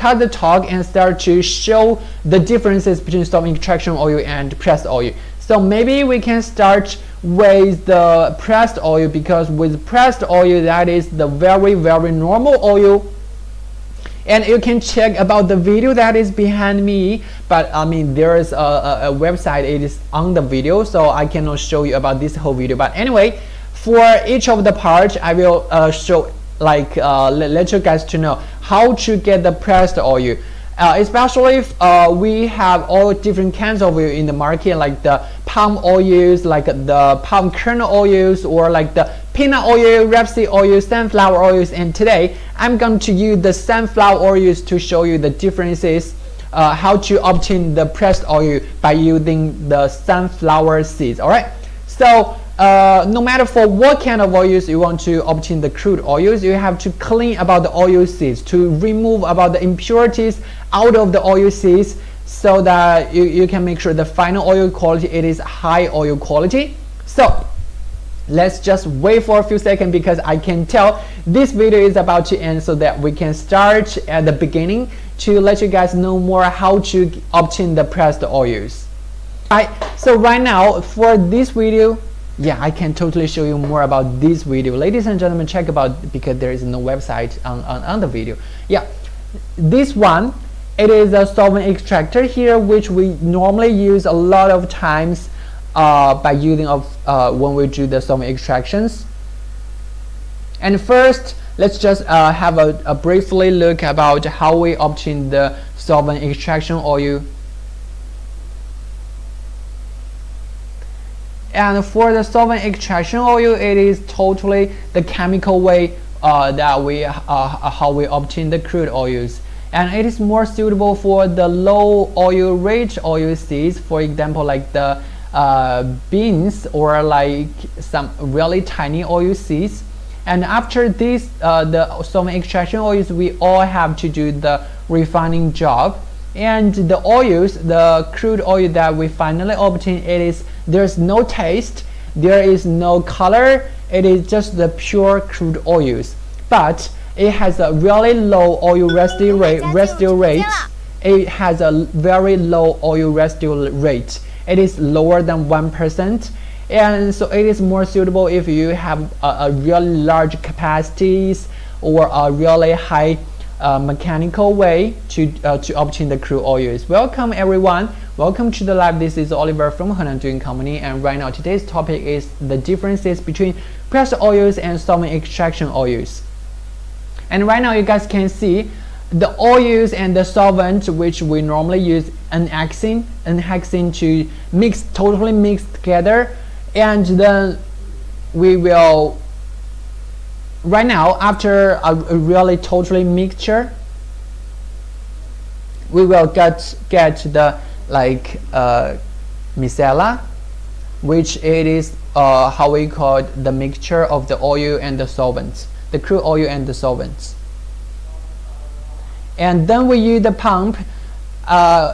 cut the talk and start to show the differences between solvent extraction oil and pressed oil. So maybe we can start with the pressed oil, because with pressed oil, that is the very normal oil. And you can check about the video that is behind me, but I mean there is a website, it is on the video, so I cannot show you about this whole video. But anyway, for each of the parts I will show, like let you guys to know how to get the pressed oil. Especially if we have all different kinds of oil in the market, like the palm oils, like the palm kernel oils, or like the peanut oil, rapeseed oil, sunflower oils. And today I'm going to use the sunflower oils to show you the differences, how to obtain the pressed oil by using the sunflower seeds. Alright, so no matter for what kind of oils you want to obtain the crude oils, you have to clean about the oil seeds to remove about the impurities out of the oil seeds, so that you can make sure the final oil quality, it is high oil quality. So let's just wait for a few seconds, because I can tell this video is about to end, so that we can start at the beginning to let you guys know more how to obtain the pressed oils. Alright, so right now for this video, yeah, I can totally show you more about this video. Ladies and gentlemen, check about, because there is no website on the video. Yeah, this one, it is a solvent extractor here, which we normally use a lot of times by using of when we do the solvent extractions. And first, let's just have a briefly look about how we obtain the solvent extraction oil. And for the solvent extraction oil, it is totally the chemical way that we how we obtain the crude oils, and it is more suitable for the low oil rate oil seeds, for example like the beans, or like some really tiny oil seeds. And after this the solvent extraction oils, we all have to do the refining job. And the oils, the crude oil that we finally obtain, there's no taste, there is no color, it is just the pure crude oils, but it has a really low oil residue rate. It has a very low oil residue rate. It is lower than 1%, and so it is more suitable if you have a really large capacities or a really high mechanical way to obtain the crude oils. Welcome everyone, welcome to the live. This is Oliver from Henan Doing Company, and right now today's topic is the differences between pressed oils and solvent extraction oils. And right now you guys can see the oils and the solvent, which we normally use an hexane to totally mix together, and then we will, right now, after a really totally mixture, we will get the like micellar, which it is how we call the mixture of the oil and the solvents, the crude oil and the solvents. And then we use the pump.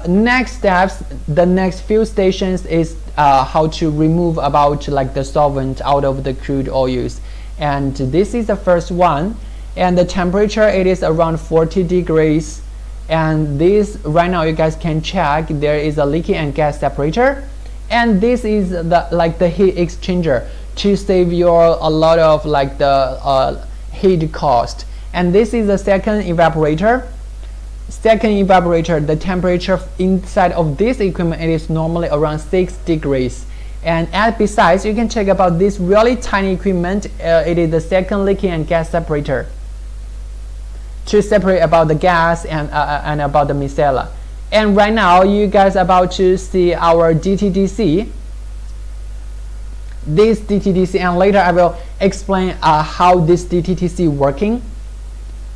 Next steps, the next few stations is how to remove about like the solvent out of the crude oils. And this is the first one, and the temperature, it is around 40 degrees. And this, right now you guys can check, there is a liquid and gas separator, and this is the heat exchanger to save a lot of like the heat cost. And this is the second evaporator. The temperature inside of this equipment, it is normally around 6 degrees. And besides, you can check about this really tiny equipment. It is the second liquid and gas separator to separate about the gas and about the micellar. And right now you guys are about to see our DTDC. This DTDC, and later I will explain how this DTDC working.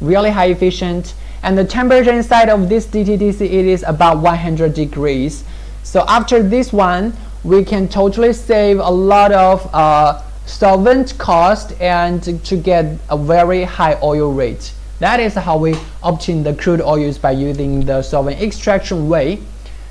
Really high efficient, and the temperature inside of this DTDC, it is about 100 degrees. So after this one, we can totally save a lot of solvent cost and to get a very high oil rate. That is how we obtain the crude oils by using the solvent extraction way.